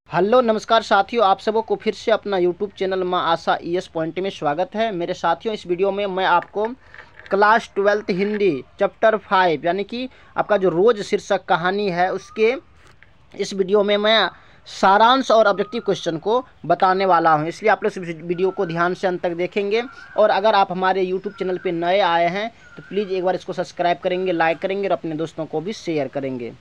Hello नमस्कार साथियों, आप सबों को फिर से अपना यूट्यूब चैनल माँ आशा ईएस पॉइंट में स्वागत है। मेरे साथियों, इस वीडियो में मैं आपको क्लास 12th हिंदी चैप्टर 5 यानी कि आपका जो रोज शीर्षक कहानी है उसके इस वीडियो में मैं सारांश और ऑब्जेक्टिव क्वेश्चन को बताने वाला हूं। इसलिए आप लोग इस वीडियो को ध्यान से अंत तक देखेंगे। और अगर आप हमारे यूट्यूब चैनल पर नए आए हैं तो प्लीज़ एक बार इसको सब्सक्राइब करेंगे, लाइक करेंगे और अपने दोस्तों को भी शेयर करेंगे।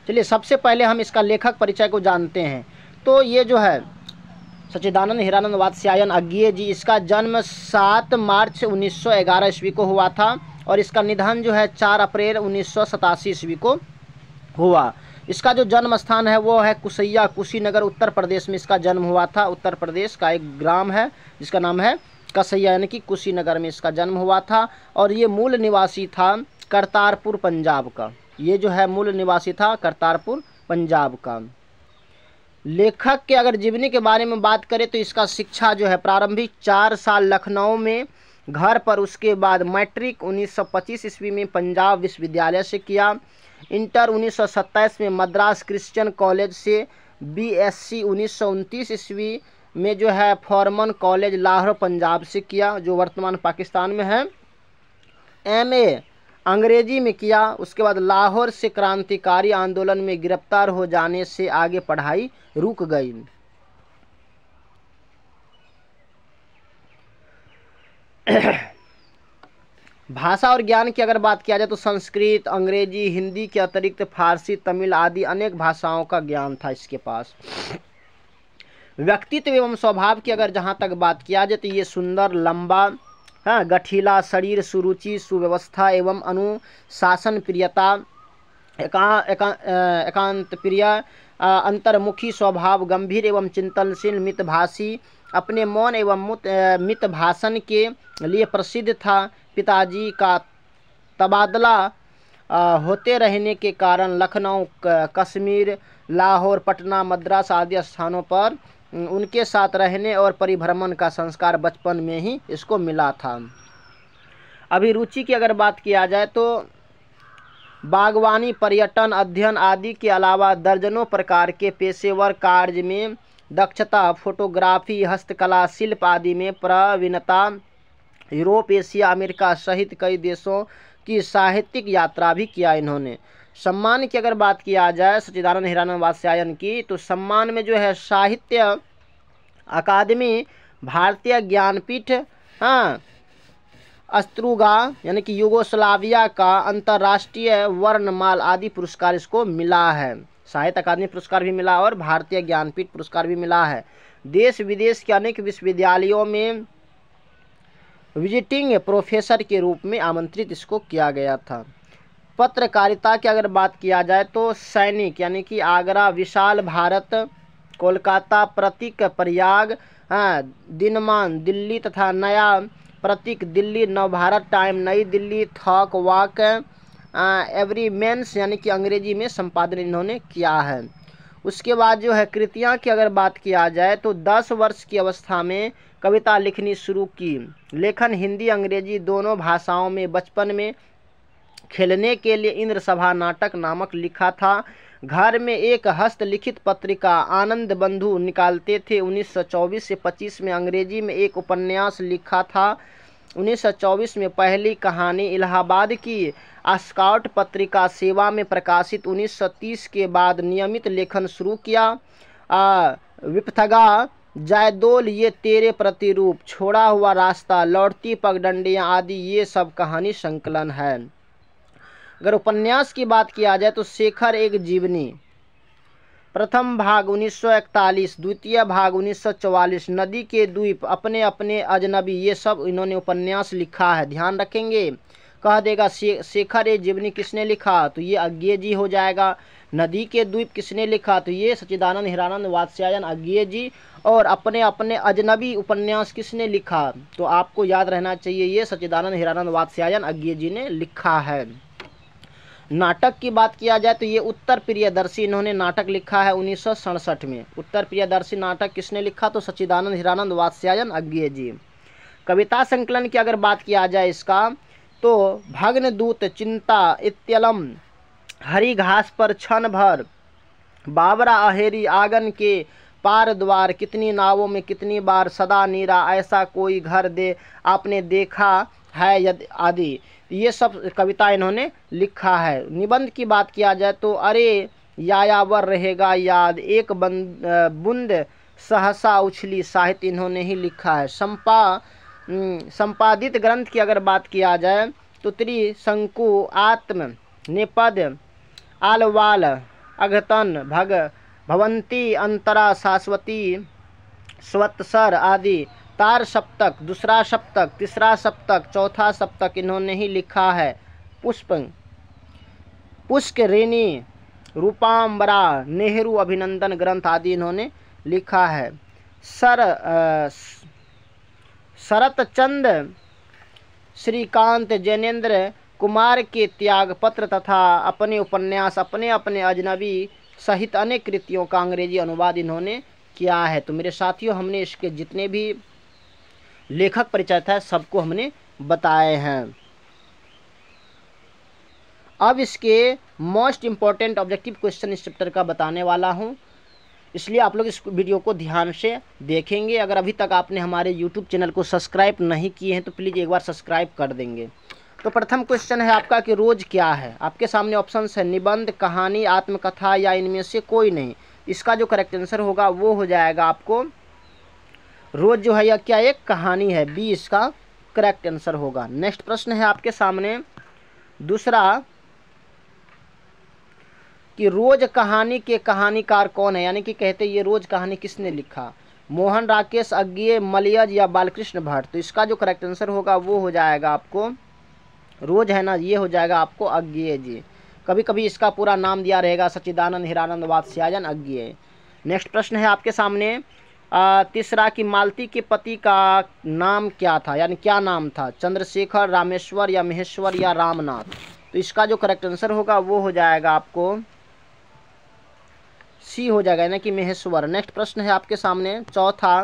चलिए, सबसे पहले हम इसका लेखक परिचय को जानते हैं। तो ये जो है सच्चिदानंद हीरानंद वात्स्यायन अज्ञेय जी, इसका जन्म 7 मार्च 1911 ईस्वी को हुआ था और इसका निधन जो है 4 अप्रैल 1987 ईस्वी को हुआ। इसका जो जन्म स्थान है वो है कुसैया, कुशीनगर, उत्तर प्रदेश में इसका जन्म हुआ था। उत्तर प्रदेश का एक ग्राम है जिसका नाम है कसैया यानी कि कुशीनगर में इसका जन्म हुआ था। और ये मूल निवासी था करतारपुर पंजाब का। ये जो है मूल निवासी था करतारपुर पंजाब का। लेखक के अगर जीवनी के बारे में बात करें तो इसका शिक्षा जो है प्रारंभिक 4 साल लखनऊ में घर पर, उसके बाद मैट्रिक 1925 ईस्वी में पंजाब विश्वविद्यालय से किया। इंटर 1927 में मद्रास क्रिश्चियन कॉलेज से, बीएससी 1929 ईस्वी में जो है फॉर्मन कॉलेज लाहौर पंजाब से किया जो वर्तमान पाकिस्तान में है। एमए अंग्रेजी में किया। उसके बाद लाहौर से क्रांतिकारी आंदोलन में गिरफ्तार हो जाने से आगे पढ़ाई रुक गई। भाषा और ज्ञान की अगर बात किया जाए तो संस्कृत, अंग्रेजी, हिंदी के अतिरिक्त फारसी, तमिल आदि अनेक भाषाओं का ज्ञान था इसके पास। व्यक्तित्व एवं स्वभाव की अगर जहाँ तक बात किया जाए तो ये सुंदर, लंबा, गठीला शरीर, सुरुचि, सुव्यवस्था एवं अनुशासन प्रियता, एकांत प्रिय, अंतर्मुखी स्वभाव, गंभीर एवं चिंतनशील, मितभाषी, अपने मौन एवं मित भाषण के लिए प्रसिद्ध था। पिताजी का तबादला होते रहने के कारण लखनऊ, कश्मीर, लाहौर, पटना, मद्रास आदि स्थानों पर उनके साथ रहने और परिभ्रमण का संस्कार बचपन में ही इसको मिला था। अभिरुचि की अगर बात किया जाए तो बागवानी, पर्यटन, अध्ययन आदि के अलावा दर्जनों प्रकार के पेशेवर कार्य में दक्षता, फोटोग्राफी, हस्तकला, शिल्प आदि में प्रवीणता। यूरोप, एशिया, अमेरिका सहित कई देशों की साहित्यिक यात्रा भी किया इन्होंने। सम्मान की अगर बात किया जाए सच्चिदानंद हीरानंद वात्स्यायन की तो सम्मान में जो है साहित्य अकादमी, भारतीय ज्ञानपीठ, अस्त्रुगा यानी कि यूगोस्लाविया का अंतर्राष्ट्रीय वर्णमाल आदि पुरस्कार इसको मिला है। साहित्य अकादमी पुरस्कार भी मिला और भारतीय ज्ञानपीठ पुरस्कार भी मिला है। देश विदेश के अनेक विश्वविद्यालयों में विजिटिंग प्रोफेसर के रूप में आमंत्रित इसको किया गया था। पत्रकारिता की अगर बात किया जाए तो सैनिक यानी कि आगरा, विशाल भारत, कोलकाता, प्रतीक, प्रयाग, दिनमान, दिल्ली तथा नया प्रतीक, दिल्ली, नवभारत टाइम, नई दिल्ली, थॉक वॉक, एवरी मेंस यानी कि अंग्रेजी में संपादन इन्होंने किया है। उसके बाद जो है कृतियाँ की अगर बात किया जाए तो 10 वर्ष की अवस्था में कविता लिखनी शुरू की। लेखन हिंदी अंग्रेजी दोनों भाषाओं में। बचपन में खेलने के लिए इंद्र सभा नाटक नामक लिखा था। घर में एक हस्तलिखित पत्रिका आनंद बंधु निकालते थे। 1924 से 25 में अंग्रेजी में एक उपन्यास लिखा था। 1924 में पहली कहानी इलाहाबाद की स्काउट पत्रिका सेवा में प्रकाशित। 1930 के बाद नियमित लेखन शुरू किया। विपथगा, जायदोल, ये तेरे प्रतिरूप, छोड़ा हुआ रास्ता, लौटती पगडंडियाँ आदि ये सब कहानी संकलन है। अगर उपन्यास की बात किया जाए तो शेखर एक जीवनी, प्रथम भाग 1941, द्वितीय भाग 1944, नदी के द्वीप, अपने अपने अजनबी, ये सब इन्होंने उपन्यास लिखा है। ध्यान रखेंगे, कह देगा शेखर एक जीवनी किसने लिखा तो ये अज्ञेय जी हो जाएगा। नदी के द्वीप किसने लिखा तो ये सच्चिदानंद हीरानंद वात्स्यायन अज्ञेय जी। और अपने अपने अजनबी उपन्यास किसने लिखा तो आपको याद रहना चाहिए ये सच्चिदानंद हीरानंद वात्स्यायन अज्ञेय जी ने लिखा है। नाटक की बात किया जाए तो ये उत्तर प्रियदर्शी इन्होंने नाटक लिखा है 1967 में। उत्तर प्रियदर्शी नाटक किसने लिखा तो सच्चिदानंद हीरानंद वात्स्यायन अज्ञेय जी। कविता संकलन की अगर बात किया जाए इसका तो भग्न दूत, चिंता, इत्यलम, हरी घास पर क्षण भर, बाबरा अहेरी आंगन के पार द्वार, कितनी नावों में कितनी बार सदा नीरा, ऐसा कोई घर दे आपने देखा है यदि आदि। ये सब कविता इन्होंने लिखा है। निबंध की बात किया जाए तो अरे यायावर रहेगा याद, एक बूंद सहसा उछली, साहित्य इन्होंने ही लिखा है। संपादित ग्रंथ की अगर बात किया जाए तो त्रिशंकु, आत्म नेपद, आलवाल, अघतन, भवंती, अंतरा, शाश्वती, स्वत्सर आदि। तार सप्तक, दूसरा सप्तक, तीसरा सप्तक, चौथा सप्तक इन्होंने ही लिखा है। पुष्करिणी, रूपांबरा, नेहरू अभिनंदन ग्रंथ आदि इन्होंने लिखा है। शरतचंद, श्रीकांत, जैनेन्द्र कुमार के त्यागपत्र तथा अपने उपन्यास अपने अपने अजनबी सहित अनेक कृतियों का अंग्रेजी अनुवाद इन्होंने किया है। तो मेरे साथियों, हमने इसके जितने भी लेखक परिचय था सबको हमने बताए हैं। अब इसके मोस्ट इम्पॉर्टेंट ऑब्जेक्टिव क्वेश्चन इस चैप्टर का बताने वाला हूं, इसलिए आप लोग इस वीडियो को ध्यान से देखेंगे। अगर अभी तक आपने हमारे YouTube चैनल को सब्सक्राइब नहीं किए हैं तो प्लीज़ एक बार सब्सक्राइब कर देंगे। तो प्रथम क्वेश्चन है आपका कि रोज क्या है। आपके सामने ऑप्शंस है निबंध, कहानी, आत्मकथा या इनमें से कोई नहीं। इसका जो करेक्ट आंसर होगा वो हो जाएगा आपको रोज जो है यह क्या एक कहानी है, बी इसका करेक्ट आंसर होगा। नेक्स्ट प्रश्न है आपके सामने दूसरा कि रोज कहानी के कहानीकार कौन है, यानी कि कहते ये रोज कहानी किसने लिखा, मोहन, राकेश, अज्ञेय, मलयज या बालकृष्ण भट्ट। तो इसका जो करेक्ट आंसर होगा वो हो जाएगा आपको रोज है ना, ये हो जाएगा आपको अज्ञेय जी। कभी कभी इसका पूरा नाम दिया रहेगा सच्चिदानंद हिरानंद वात्स्यायन अज्ञेय। नेक्स्ट प्रश्न है आपके सामने तीसरा कि मालती के पति का नाम क्या था, यानी क्या नाम था, चंद्रशेखर, रामेश्वर या महेश्वर या रामनाथ। तो इसका जो करेक्ट आंसर होगा वो हो जाएगा आपको सी हो जाएगा, यानी कि महेश्वर। नेक्स्ट प्रश्न है आपके सामने चौथा,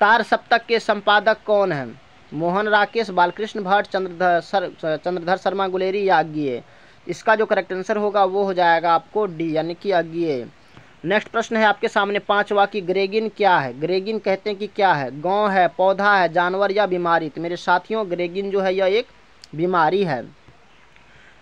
तार सप्तक के संपादक कौन है, मोहन, राकेश, बालकृष्ण भट्ट, चंद्रधर शर्मा गुलेरी या अज्ञेय। इसका जो करेक्ट आंसर होगा वो हो जाएगा आपको डी, यानी कि अज्ञेय। नेक्स्ट प्रश्न है आपके सामने पांचवा कि ग्रेगिन क्या है। ग्रेगिन कहते हैं कि क्या है, गांव है, पौधा है, जानवर या बीमारी। तो मेरे साथियों ग्रेगिन जो है यह एक बीमारी है।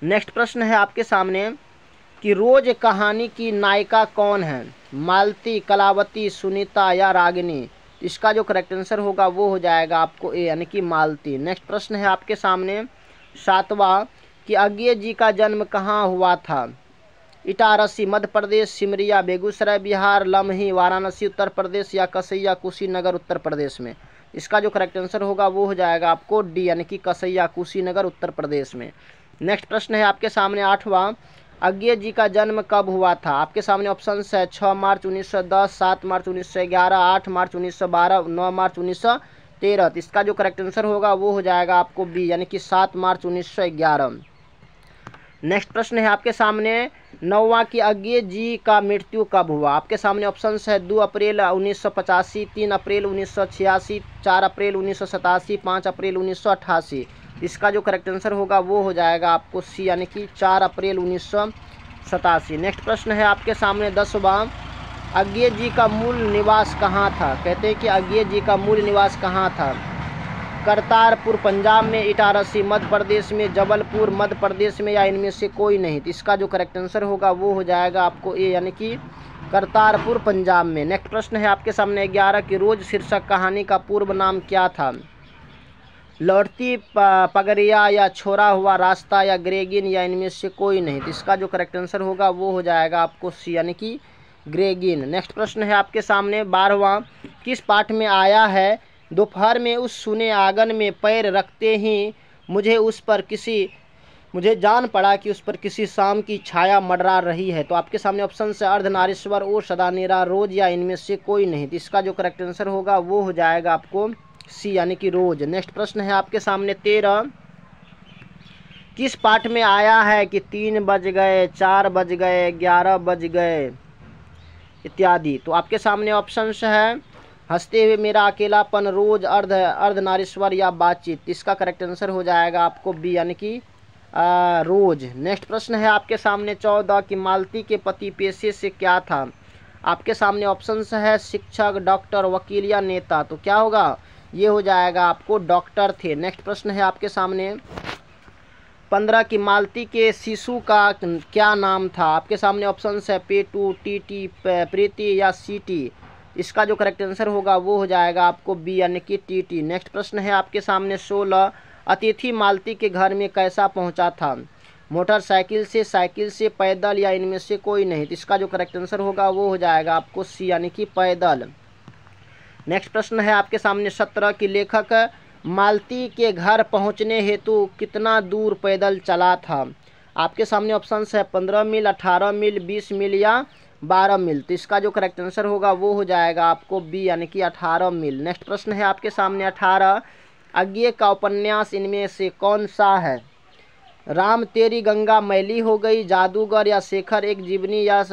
नेक्स्ट प्रश्न है आपके सामने कि रोज कहानी की नायिका कौन है, मालती, कलावती, सुनीता या रागिनी। इसका जो करेक्ट आंसर होगा वो हो जाएगा आपको ए, यानी कि मालती। नेक्स्ट प्रश्न है आपके सामने सातवां कि अज्ञेय जी का जन्म कहाँ हुआ था, इटारसी मध्य प्रदेश, सिमरिया बेगूसराय बिहार, लम्ही वाराणसी उत्तर प्रदेश या कसैया कुशीनगर उत्तर प्रदेश में। इसका जो करेक्ट आंसर होगा वो हो जाएगा आपको डी, यानी कि कसैया कुशीनगर उत्तर प्रदेश में। नेक्स्ट प्रश्न है आपके सामने आठवां, अज्ञेय जी का जन्म कब हुआ था। आपके सामने ऑप्शंस है 6 मार्च 1910, 7 मार्च 1911, 8 मार्च 1912, 9 मार्च 1913। तो इसका जो करेक्ट आंसर होगा वो हो जाएगा आपको बी, यानी कि 7 मार्च 1911। नेक्स्ट प्रश्न है आपके सामने नौवां कि अज्ञेय जी का मृत्यु कब हुआ। आपके सामने ऑप्शंस है 2 अप्रैल 1985, 3 अप्रैल 1986, 4 अप्रैल 1987, 5 अप्रैल 1988। इसका जो करेक्ट आंसर होगा वो हो जाएगा आपको सी, यानी कि 4 अप्रैल 1987। नेक्स्ट प्रश्न है आपके सामने 10वां, अज्ञेय जी का मूल निवास कहाँ था। कहते हैं कि अज्ञेय जी का मूल निवास कहाँ था, करतारपुर पंजाब में, इटारसी मध्य प्रदेश में, जबलपुर मध्य प्रदेश में या इनमें से कोई नहीं। तो इसका जो करेक्ट आंसर होगा वो हो जाएगा आपको ए, यानी कि करतारपुर पंजाब में। नेक्स्ट प्रश्न है आपके सामने 11 कि रोज शीर्षक कहानी का पूर्व नाम क्या था, लौटती पगरिया या छोड़ा हुआ रास्ता या ग्रेगिन या इनमें से कोई नहीं। तो इसका जो करेक्ट आंसर होगा वो हो जाएगा आपको सी, यानी कि ग्रेगिन। नेक्स्ट प्रश्न है आपके सामने 12वां, किस पाठ में आया है, दोपहर में उस सुने आंगन में पैर रखते ही मुझे जान पड़ा कि उस पर किसी शाम की छाया मंडरा रही है। तो आपके सामने ऑप्शन है अर्धनारीश्वर, ओ सदानेरा, रोज या इनमें से कोई नहीं। तो इसका जो करेक्ट आंसर होगा वो हो जाएगा आपको सी, यानी कि रोज। नेक्स्ट प्रश्न है आपके सामने 13, किस पाठ में आया है कि 3 बज गए, 4 बज गए, 11 बज गए इत्यादि। तो आपके सामने ऑप्शन है हंसते हुए मेरा अकेलापन, रोज, अर्धनारीश्वर या बातचीत। इसका करेक्ट आंसर हो जाएगा आपको बी, यानी कि रोज। नेक्स्ट प्रश्न है आपके सामने 14 कि मालती के पति पेशे से क्या था। आपके सामने ऑप्शंस है शिक्षक, डॉक्टर, वकील या नेता। तो क्या होगा, ये हो जाएगा आपको डॉक्टर थे। नेक्स्ट प्रश्न है आपके सामने 15 की मालती के शिशु का क्या नाम था। आपके सामने ऑप्शंस है पेटू, टीटी, प्रीति या सीटी। इसका जो करेक्ट आंसर होगा वो हो जाएगा आपको बी यानी कि टीटी। नेक्स्ट प्रश्न है आपके सामने 16 अतिथि मालती के घर में कैसा पहुंचा था। मोटरसाइकिल से, साइकिल से, पैदल या इनमें से कोई नहीं। तो इसका जो करेक्ट आंसर होगा वो हो जाएगा आपको सी यानी कि पैदल। नेक्स्ट प्रश्न है आपके सामने 17 की लेखक मालती के घर पहुंचने हेतु कितना दूर पैदल चला था। आपके सामने ऑप्शंस है 15 मील, 18 मील, 20 मील या 12 मील। तो इसका जो करेक्ट आंसर होगा वो हो जाएगा आपको बी यानी कि 18 मील। नेक्स्ट प्रश्न है आपके सामने 18 अज्ञे का उपन्यास इनमें से कौन सा है। राम तेरी गंगा मैली हो गई, जादूगर या शेखर एक जीवनी या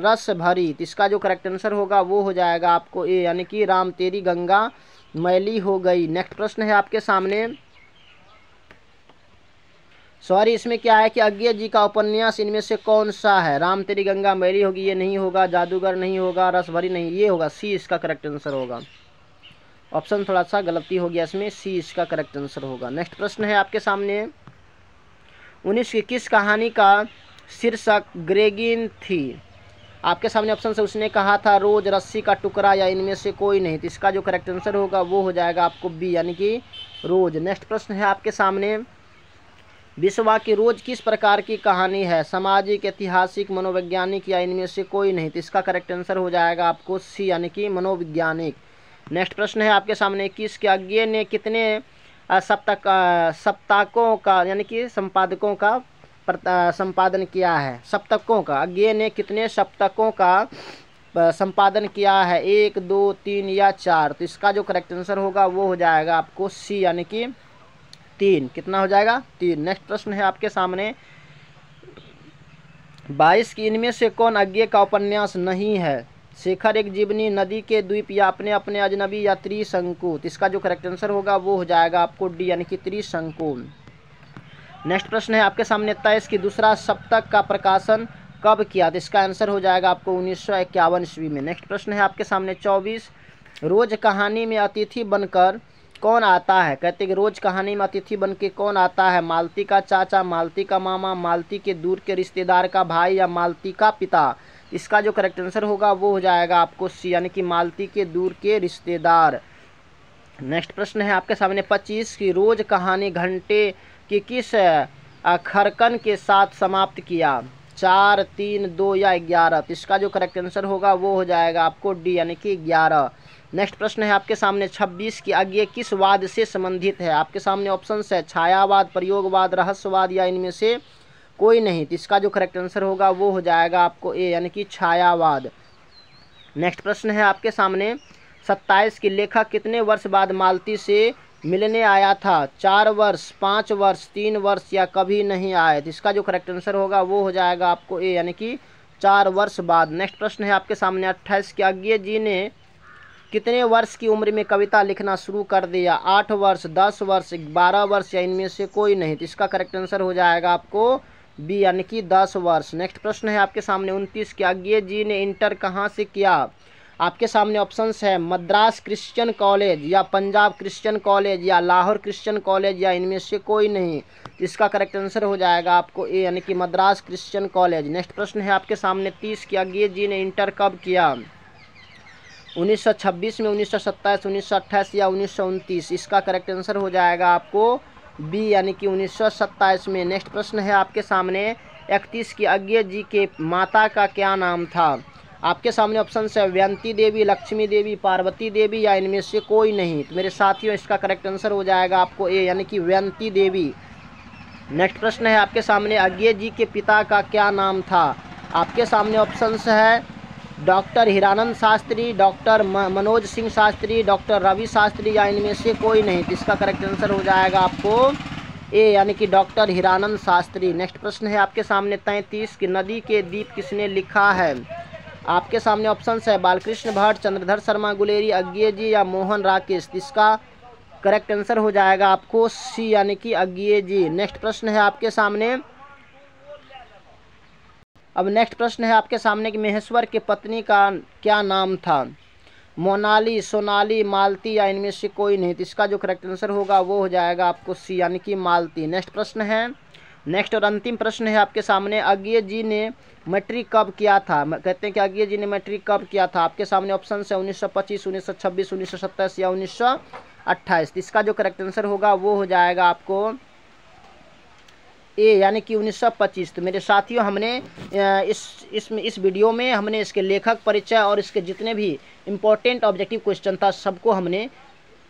रस भरी। तो इसका जो करेक्ट आंसर होगा वो हो जाएगा आपको ए यानी कि राम तेरी गंगा मैली हो गई। नेक्स्ट प्रश्न है आपके सामने इसमें क्या है कि अज्ञे जी का उपन्यास इनमें से कौन सा है। राम तेरी गंगा मैली होगी, ये नहीं होगा। जादूगर नहीं होगा, रस भरी नहीं, ये होगा सी इसका करेक्ट आंसर होगा। ऑप्शन थोड़ा सा गलती हो गया इसमें, सी इसका करेक्ट आंसर होगा। नेक्स्ट प्रश्न है आपके सामने 19 की किस कहानी का शीर्षक ग्रेगिन थी। आपके सामने ऑप्शन से उसने कहा था रोज, रस्सी का टुकड़ा या इनमें से कोई नहीं। तो इसका जो करेक्ट आंसर होगा वो हो जाएगा आपको बी यानी कि रोज। नेक्स्ट प्रश्न है आपके सामने विश्वा की रोज किस प्रकार की कहानी है। सामाजिक, ऐतिहासिक, मनोवैज्ञानिक या इनमें से कोई नहीं। तो इसका करेक्ट आंसर हो जाएगा आपको सी यानी कि मनोवैज्ञानिक। नेक्स्ट प्रश्न है आपके सामने 21 के अज्ञे ने कितने सप्ताकों का यानी कि संपादकों का संपादन किया है। सप्तकों का अज्ञे ने कितने सप्तकों का संपादन किया है, 1, 2, 3 या 4। तो इसका जो करेक्ट आंसर होगा वो हो जाएगा आपको सी यानी कि 3। कितना हो जाएगा 3। नेक्स्ट प्रश्न है आपके सामने 22 की इनमें से कौन अज्ञे का उपन्यास नहीं है। शेखर एक जीवनी, नदी के द्वीप या अपने अपने अजनबी या त्रिशंकु। तो इसका जो करेक्ट आंसर होगा वो हो जाएगा आपको डी यानी कि त्रिशंकु। नेक्स्ट प्रश्न है आपके सामने 23 की दूसरा सप्तक का प्रकाशन कब किया। तो इसका आंसर हो जाएगा आपको 1951 ईस्वी में। नेक्स्ट प्रश्न है आपके सामने 24 रोज कहानी में अतिथि बनकर कौन आता है। कहते हैं कि रोज कहानी में अतिथि बनकर कौन आता है। मालती का चाचा, मालती का मामा, मालती के दूर के रिश्तेदार का भाई या मालती का पिता। इसका जो करेक्ट आंसर होगा वो हो जाएगा आपको सी यानी कि मालती के दूर के रिश्तेदार। नेक्स्ट प्रश्न है आपके सामने 25 की रोज कहानी घंटे की किस खरकन के साथ समाप्त किया। 4, 3, 2 या 11। तो इसका जो करेक्ट आंसर होगा वो हो जाएगा आपको डी यानी कि 11। नेक्स्ट प्रश्न है आपके सामने 26 की आज्ञे किस वाद से संबंधित है। आपके सामने ऑप्शंस है छायावाद, प्रयोगवाद, रहस्यवाद या इनमें से कोई नहीं। तो इसका जो करेक्ट आंसर होगा वो हो जाएगा आपको ए यानी कि छायावाद। नेक्स्ट प्रश्न है आपके सामने 27 की लेखक कितने वर्ष बाद मालती से मिलने आया था। 4 वर्ष, 5 वर्ष, 3 वर्ष या कभी नहीं आए। तो इसका जो करेक्ट आंसर होगा वो हो जाएगा आपको ए यानी कि 4 वर्ष बाद। नेक्स्ट प्रश्न है आपके सामने 28 की आज्ञे जी ने कितने वर्ष की उम्र में कविता लिखना शुरू कर दिया। 8 वर्ष, 10 वर्ष, 12 वर्ष या इनमें से कोई नहीं। तो इसका करेक्ट आंसर हो जाएगा आपको बी यानी कि 10 वर्ष। नेक्स्ट प्रश्न है आपके सामने 29 की आज्ञे जी ने इंटर कहाँ से किया। आपके सामने ऑप्शंस है मद्रास क्रिश्चियन कॉलेज या पंजाब क्रिश्चियन कॉलेज या लाहौर क्रिश्चियन कॉलेज या इनमें से कोई नहीं। इसका करेक्ट आंसर हो जाएगा आपको ए यानी कि मद्रास क्रिश्चियन कॉलेज। नेक्स्ट प्रश्न है आपके सामने 30 की आज्ञे जी ने इंटर कब किया। 1926 में, 1927, 1928 या 1929। इसका करेक्ट आंसर हो जाएगा आपको बी यानी कि 1927 में। नेक्स्ट प्रश्न है आपके सामने 31 की आज्ञे जी के माता का क्या नाम था। आपके सामने ऑप्शन है व्यंती देवी, लक्ष्मी देवी, पार्वती देवी या इनमें से कोई नहीं। तो मेरे साथियों इसका करेक्ट आंसर हो जाएगा आपको ए यानी कि व्यंती देवी। नेक्स्ट प्रश्न है आपके सामने आज्ञे जी के पिता का क्या नाम था। आपके सामने ऑप्शंस है doctor Hiranand Shastri, doctor Manoj Singh Shastri, doctor Ravi Shastri या इनमें से कोई नहीं। तो इसका करेक्ट आंसर हो जाएगा आपको ए यानी कि डॉक्टर हीरानंद शास्त्री। नेक्स्ट प्रश्न है आपके सामने 33 की नदी के द्वीप किसने लिखा है। आपके सामने ऑप्शंस है बालकृष्ण भट्ट, चंद्रधर शर्मा गुलेरी, अज्ञे जी या मोहन राकेश। इसका करेक्ट आंसर हो जाएगा आपको सी यानी कि अज्ञे जी। नेक्स्ट प्रश्न है आपके सामने। अब नेक्स्ट प्रश्न है आपके सामने कि महेश्वर के पत्नी का क्या नाम था? मोनाली, सोनाली, मालती या इनमें से कोई नहीं। तो इसका जो करेक्ट आंसर होगा वो हो जाएगा आपको सी यानी कि मालती। नेक्स्ट प्रश्न है, नेक्स्ट और अंतिम प्रश्न है आपके सामने। अज्ञे जी ने मैट्रिक कब किया था? कहते हैं कि अज्ञे जी ने मैट्रिक कब किया था। आपके सामने ऑप्शन है 1925, 1926, 1927 या 1928। इसका जो करेक्ट आंसर होगा वो हो जाएगा आपको ए यानी कि 1925। तो मेरे साथियों, हमने इस वीडियो में हमने इसके लेखक परिचय और इसके जितने भी इम्पोर्टेंट ऑब्जेक्टिव क्वेश्चन था सबको हमने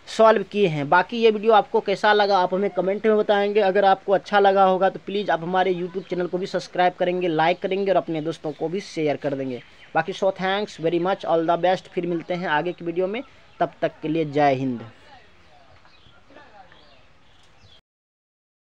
सॉल्व किए हैं। बाकी ये वीडियो आपको कैसा लगा आप हमें कमेंट में बताएंगे। अगर आपको अच्छा लगा होगा तो प्लीज़ आप हमारे यूट्यूब चैनल को भी सब्सक्राइब करेंगे, लाइक करेंगे और अपने दोस्तों को भी शेयर कर देंगे। बाकी thanks very much, all the best. फिर मिलते हैं आगे की वीडियो में, तब तक के लिए जय हिंद।